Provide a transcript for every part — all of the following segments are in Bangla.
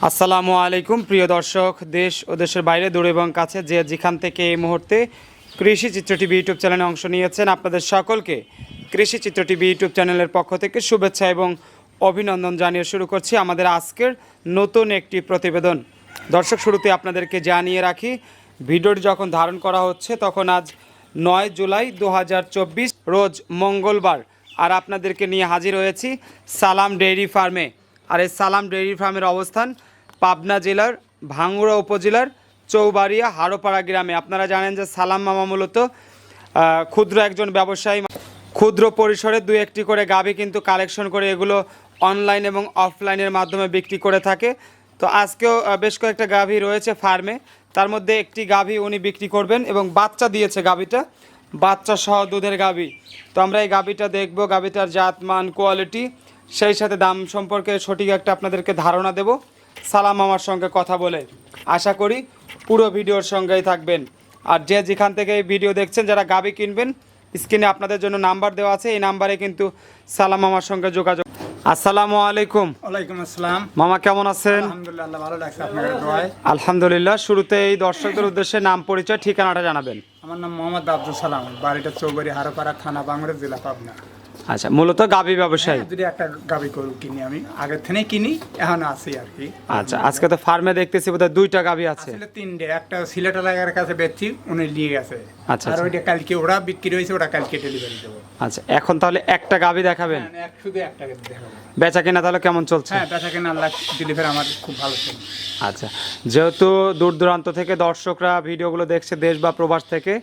আসসালামু আলাইকুম প্রিয় দর্শক, দেশ ও দেশের বাইরে দূরে এবং কাছে যে যেখান থেকে এই মুহূর্তে কৃষি চিত্র টিভি ইউটিউব চ্যানেলে অংশ নিয়েছেন, আপনাদের সকলকে কৃষি চিত্র টিভি ইউটিউব চ্যানেলের পক্ষ থেকে শুভেচ্ছা এবং অভিনন্দন জানিয়ে শুরু করছি আমাদের আজকের নতুন একটি প্রতিবেদন। দর্শক, শুরুতে আপনাদেরকে জানিয়ে রাখি, ভিডিওটি যখন ধারণ করা হচ্ছে তখন আজ 9 জুলাই 2024 রোজ মঙ্গলবার, আর আপনাদেরকে নিয়ে হাজির হয়েছি সালাম ডেইরি ফার্মে। আর এই সালাম ডেইরি ফার্মের অবস্থান পাবনা জেলার ভাঙ্গুড়া উপজেলার চৌবাড়িয়া হাড়োপাড়া গ্রামে। আপনারা জানেন যে সালাম মামা মূলত ক্ষুদ্র একজন ব্যবসায়ী, ক্ষুদ্র পরিসরে দুই একটি করে গাভী কিন্তু কালেকশন করে এগুলো অনলাইন এবং অফলাইনের মাধ্যমে বিক্রি করে থাকে। তো আজকেও বেশ কয়েকটা গাভী রয়েছে ফার্মে, তার মধ্যে একটি গাভী উনি বিক্রি করবেন এবং বাচ্চা দিয়েছে গাভীটা, বাচ্চা সহ দুধের গাভী। তো আমরা এই গাভীটা দেখব, গাভীটার জাত মান কোয়ালিটি, সেই সাথে দাম সম্পর্কে সঠিক একটা আপনাদেরকে ধারণা দেব সালাম মামার সঙ্গে কথা বলে। আশা করি পুরো ভিডিওর সঙ্গেই থাকবেন। আর যে যেখান থেকে এই ভিডিও দেখছেন, যারা গাভী কিনবেন, স্ক্রিনে আপনাদের জন্য নাম্বার দেওয়া আছে, এই নাম্বারে কিন্তু সালাম মামার সঙ্গে যোগাযোগ। আসসালামু আলাইকুম। ওয়ালাইকুম আসসালাম। মামা কেমন আছেন? আলহামদুলিল্লাহ, ভালো লাগছে আপনাদের দোয়ায়। আলহামদুলিল্লাহ। শুরুতে এই দর্শকদের উদ্দেশ্যে নাম, পরিচয়, ঠিকানাটা জানাবেন। আমার নাম মোহাম্মদ আব্দুল সালাম, বাড়িটা চৌবাড়ি হাড়োপাড়া, থানা বাংলা, জেলা পাবনা। আচ্ছা, মূলত গাভী ব্যবসায়ী। যদি একটা গাভী গরু কিনি, আমি আগের থেকেই কিনি, এখন আছি আর কি। আচ্ছা, আজকে তো ফার্মে দেখতেছি বোধহয় দুইটা গাভী আছে। আসলে তিনটে, একটা সিলেট এলাকার কাছে বেচছি, উনি নিয়ে গেছে। আচ্ছা, আর ওইটা কালকে ওরা বিক্রি হয়েছে, ওটা কালকে ডেলিভারি দেবো। আচ্ছা, এখন তাহলে একটা গাভী দেখাবেন? শুধু একটা দেখাবো। বেচা কেনা তাহলে কেমন চলছে? হ্যাঁ, বেচা কেনা আল্লাহ ডেলিভারি আমার খুব ভালো চলছে। আচ্ছা, যেহেতু দূর দূরান্ত থেকে দর্শকরা ভিডিওগুলো দেখছে, দেশ বা প্রবাস থেকে,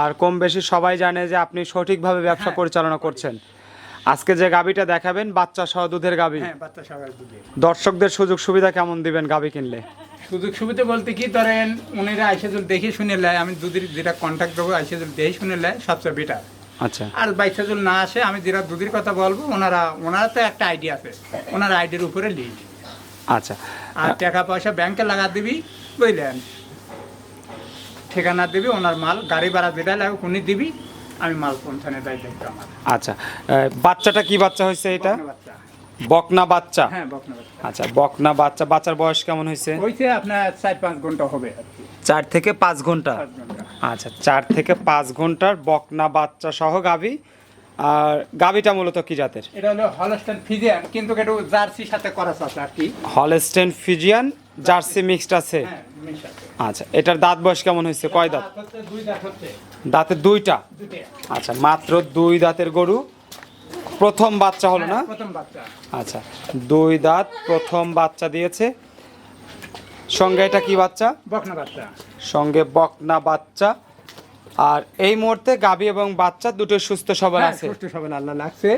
আর কম বেশি সবাই জানে যে আপনি সঠিকভাবে ব্যবসা পরিচালনা করছেন। আজকে যে গাভীটা দেখাবেন বাচ্চা সহ দুধের গাভী, হ্যাঁ, বাচ্চা সহ দুধের। দর্শকদের সুযোগ সুবিধা কেমন দিবেন গাভী কিনলে? সুযোগ সুবিধা বলতে কি, ধরেন উনিরা আইসে যদি দেখে শুনে নেয়, আমি দুধের যেটা কন্ট্যাক্ট দেবো, আইসে যদি দেখে শুনে নেয় সবচেয়ে বেটার। আচ্ছা, আর বাইশে যদি না আসে, আমি যেটা দুধের কথা বলবো, ওনারা তো একটা আইডিয়া আছে, ওনার আইডিয়ার উপরে লিড। আচ্ছা, আর টাকা পয়সা ব্যাংকে লাগা দিবি, বুঝলেন, ঠিকানা দিবি, ওনার মাল গাড়ি ভাড়া যেটা লাগে উনি দিবি, আমি মাল পৌঁছানোর দায়িত্ব আমার। আচ্ছা, বাচ্চাটা কি বাচ্চা হয়েছে? এটা বাচ্চা, বকনা বাচ্চা? হ্যাঁ, বকনা বাচ্চা। আচ্ছা, বকনা বাচ্চা। বাচ্চার বয়স কেমন হয়েছে? হয়েছে আপনার 4-5 ঘন্টা হবে আর কি। 4 থেকে 5 ঘন্টা। 5 ঘন্টা। আচ্ছা, 4 থেকে 5 ঘন্টার বকনা বাচ্চা সহ গাভী। আর গাভীটা মূলত কি জাতের? এটা হলো হলস্টাইন ফ্রিজিয়ান, কিন্তু একটু জার্সির সাথে করা আছে আর কি। হলস্টেইন ফ্রিজিয়ান জার্সি মিক্সড আছে। হ্যাঁ, মিক্স আছে। আচ্ছা, এটার দাঁত বয়স কেমন হয়েছে? কয় দাঁত? দুই দাঁত হচ্ছে। দাঁতে দুইটা। দুইটা। আচ্ছা, মাত্র 2 দাঁতের গরু, প্রথম বাচ্চা হলো না? প্রথম বাচ্চা। আচ্ছা, 2 দাঁত, প্রথম বাচ্চা দিয়েছে। সঙ্গে এটা কি বাচ্চা? বকনা বাচ্চা। সঙ্গে বকনা বাচ্চা। আর এই মুহূর্তে গাভী এবং বাচ্চা দুটো সুস্থ সবল আছে? সুস্থ সবল আল্লাহ লাগছে।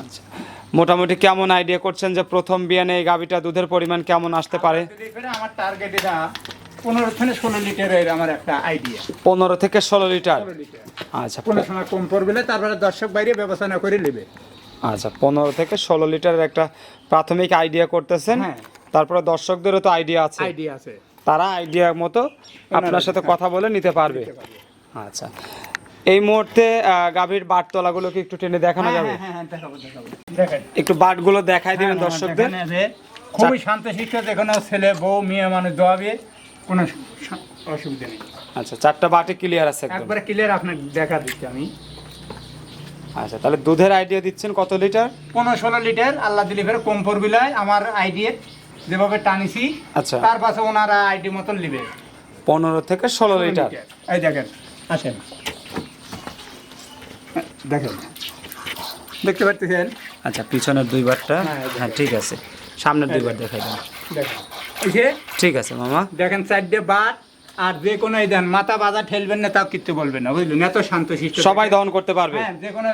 আচ্ছা, মোটামুটি কেমন আইডিয়া করছেন যে প্রথম বিয়ানে এই গাভীটা দুধের পরিমাণ কেমন আসতে পারে? আমার টার্গেট এটা 15 থেকে 16 লিটারের আমার একটা আইডিয়া। 15 থেকে 16 লিটার। আচ্ছা, কোনো সময় কম পড়বে না, তারপরে দর্শক বাইরে ব্যবস্থা না করে নেবে। আচ্ছা, 15 থেকে 16 লিটারের একটা প্রাথমিক আইডিয়া করতেছেন। হ্যাঁ। তারপরে দর্শকদেরও তো আইডিয়া আছে, তারা আইডিয়া মতো আপনার সাথে কথা বলে নিতে পারবে। আচ্ছা, এই মুহূর্তে গাভীর বাট তলাগুলো কি একটু টেনে দেখানো যাবে? একটু বাটগুলো দেখাই দিবেন দর্শকদের। খুবই শান্তশিষ্ট, যেখানে ছেলে বউ মেয়ে মানুষ দোয়াবে, কোনো অসুবিধা নেই। আচ্ছা, 4টা বাটে ক্লিয়ার আছে একদম? একবারে ক্লিয়ার, আপনাকে দেখা দিচ্ছি আমি। আচ্ছা, তাহলে দুধের আইডিয়া দিচ্ছেন কত লিটার? 15-16 লিটার আল্লাহ দিলে ফের কম পড়বে না, আমার আইডিয়া যেভাবে টানিছি। আচ্ছা, তার পাশে ওনারা আইডি মতন নিবে 15 থেকে 16 লিটার। এই দেখেন, আসেন দেখেন, দেখতে পাচ্ছেন? আচ্ছা, পিছনের 2 বারটা, হ্যাঁ ঠিক আছে, সামনের 2 বার দেখাই দেন। দেখেন, এই যে ঠিক আছে মামা, দেখেন 4টে বাট। আর যে কোনো এই দেন, মাথা বাজা ঠেলবেন না, তাও কিচ্ছু বলবেন না, বুঝলেন? এত শান্তশিষ্ট, সবাই দহন করতে পারবে। হ্যাঁ, যে কোনো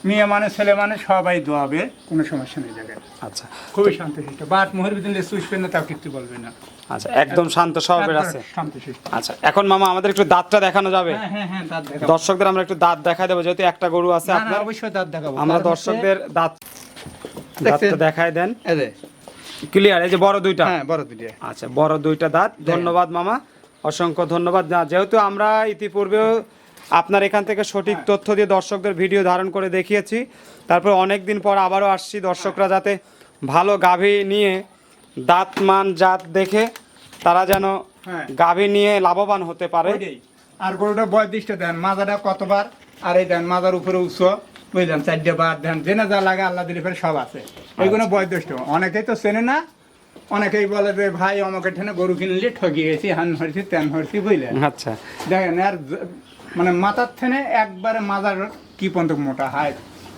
মেয়ে মানুষ ছেলে মানুষ সবাই দোয়াবে, কোনো সমস্যা নেই। দেখেন, আচ্ছা, খুবই শান্তশিষ্ট। বাট মোহর ভিতরে চুষবেন না, তাও কিচ্ছু বলবে না। আচ্ছা, একদম শান্ত স্বভাবের আছে। শান্তশিষ্ট। আচ্ছা, এখন মামা আমাদের একটু দাঁতটা দেখানো যাবে? হ্যাঁ হ্যাঁ হ্যাঁ, দাঁত দেখাবো। দর্শকদের আমরা একটু দাঁত দেখা দেবো, যেহেতু একটা গরু আছে না, না, আপনার। অবশ্যই দাঁত দেখাবো। আমরা দর্শকদের দাঁতটা দেখাই দেন। এই যে ক্লিয়ার, এই যে বড় 2টা। হ্যাঁ, বড় 2টা। আচ্ছা, বড় 2টা দাঁত। ধন্যবাদ মামা, অসংখ্য ধন্যবাদ। যেহেতু আমরা ইতিপূর্বেও আপনার এখান থেকে সঠিক তথ্য দিয়ে দর্শকদের ভিডিও ধারণ করে দেখিয়েছি, তারপর অনেক দিন পর আবারও আসছি দর্শকরা যাতে ভালো গাভী নিয়ে দাঁত মান জাত দেখে তারা যেন হ্যাঁ। গাভী নিয়ে লাভবান হতে পারে। ওইটাই। আর গরুটা বয়দিষ্ট দেন মাজাটা কতবার আর এই দেন মাজার উপরে উচ্চ বুঝলেন 4টে বার দেন জেনে যা লাগে আল্লাহ দিলে ফের সব আছে এইগুলো বয়দিষ্ট অনেকেই তো চেনে না অনেকেই বলে যে ভাই আমাকে ঠেনে গরু কিনলে ঠকিয়ে গেছি হান হয়েছি তেন হয়েছি বুঝলেন আচ্ছা দেখেন আর মানে মাথার থেনে একবারে মাজার কি পর্যন্ত মোটা হয়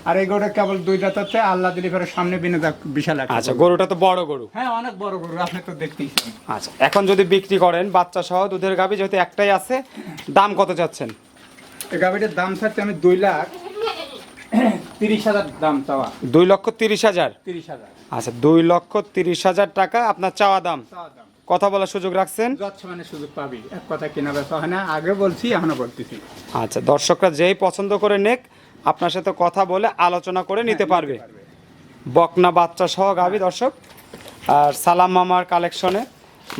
আর এই গরুটা কেবল 2 দাঁত হচ্ছে আল্লাহ দিলে ফের সামনে বিনে বিশাল একটা আচ্ছা গরু। গরুটা তো বড় গরু। হ্যাঁ অনেক বড় গরু আপনি তো দেখতেইছেন। আচ্ছা এখন যদি বিক্রি করেন বাচ্চা সহ দুধের গাভী যেহেতু একটাই আছে, দাম কত চাচ্ছেন? এই গাভিটার দাম থাকছে আমি 2,30,000 দাম চাওয়া 2,30,000। 30,000 আচ্ছা 2,30,000 টাকা আপনার চাওয়া দাম। চাওয়া দাম কথা বলার সুযোগ রাখছেন। যত মানে সুযোগ পাবি এক কথা কেনা বেচা হয় না আগে বলছি এখনো বলতেছি আচ্ছা দর্শকরা যেই পছন্দ করে নেক আপনার সাথে কথা বলে আলোচনা করে নিতে পারবে। বকনা বাচ্চা সহ গাভী দর্শক। আর সালাম মামার কালেকশনে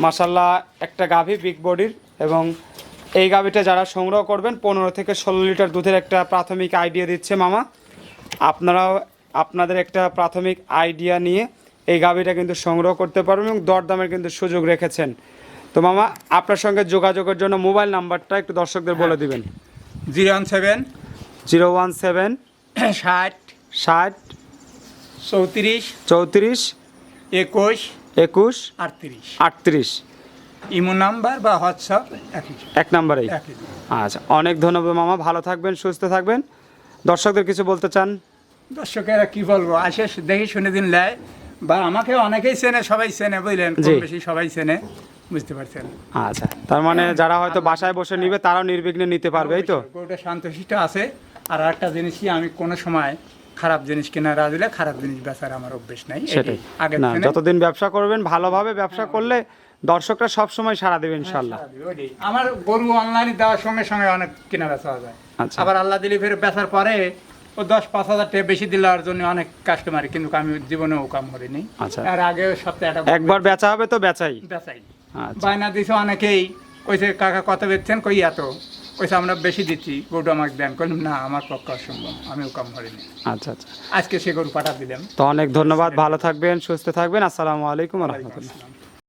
মাশাল্লাহ একটা গাভী বিগ বডির, এবং এই গাভীটা যারা সংগ্রহ করবেন 15 থেকে 16 লিটার দুধের একটা প্রাথমিক আইডিয়া দিচ্ছে মামা। আপনারাও আপনাদের একটা প্রাথমিক আইডিয়া নিয়ে এই গাভীটা কিন্তু সংগ্রহ করতে পারবেন এবং দরদামের কিন্তু সুযোগ রেখেছেন। তো মামা আপনার সঙ্গে যোগাযোগের জন্য মোবাইল নাম্বারটা একটু দর্শকদের বলে দিবেন। 017 017 60 60 34 34 21 21 38 38 ইমো নাম্বার বা হোয়াটসঅ্যাপ একই এক নাম্বারেই। একই আচ্ছা অনেক ধন্যবাদ মামা, ভালো থাকবেন সুস্থ থাকবেন। দর্শকদের কিছু বলতে চান? দর্শকেরা কি বলবো আসে দেখি শুনে দিন লাই বা আমাকে অনেকেই চেনে সবাই চেনে বুঝলেন কম জি। বেশি সবাই চেনে বুঝতে পারছেন। আচ্ছা তার মানে যারা হয়তো বাসায় বসে নিবে তারাও নির্বিঘ্নে নিতে পারবে, এই তো? গরুটা শান্তশিষ্ট আছে আর একটা জিনিসই আমি কোনো সময় খারাপ জিনিস কেনা রাজুলে খারাপ জিনিস বেচার আমার অভ্যেস নাই সেটাই। আগে না যতদিন ব্যবসা করবেন ভালোভাবে ব্যবসা করলে দর্শকরা সব সময় সাড়া দেবে ইনশাল্লাহ। আমার গরু অনলাইনে দেওয়ার সঙ্গে সঙ্গে অনেক কেনা বেচা যায় আচ্ছা। আবার আল্লাহ দিলি ফের বেচার পরে ও 10-5 হাজার টাকা বেশি দেওয়ার জন্য অনেক কাস্টমার কিন্তু আমি জীবনেও কাম করিনি। আচ্ছা। আর আগে সপ্তাহে একটা একবার বেচা হবে তো বেচাই। বেচাই আচ্ছা বায়না দিছে অনেকেই কইছে কাকা কত বেচছেন কই এত কইছে আমরা বেশি দিচ্ছি গরুটা আমাকে দেন কইলাম না আমার পক্ষে অসম্ভব আমিও কাম করিনি। আচ্ছা আচ্ছা আজকে সে গরু পাঠা দিলাম। তো অনেক ধন্যবাদ, ভালো থাকবেন সুস্থ থাকবেন। আসসালামু আলাইকুম ওয়া রাহমাতুল্লাহ।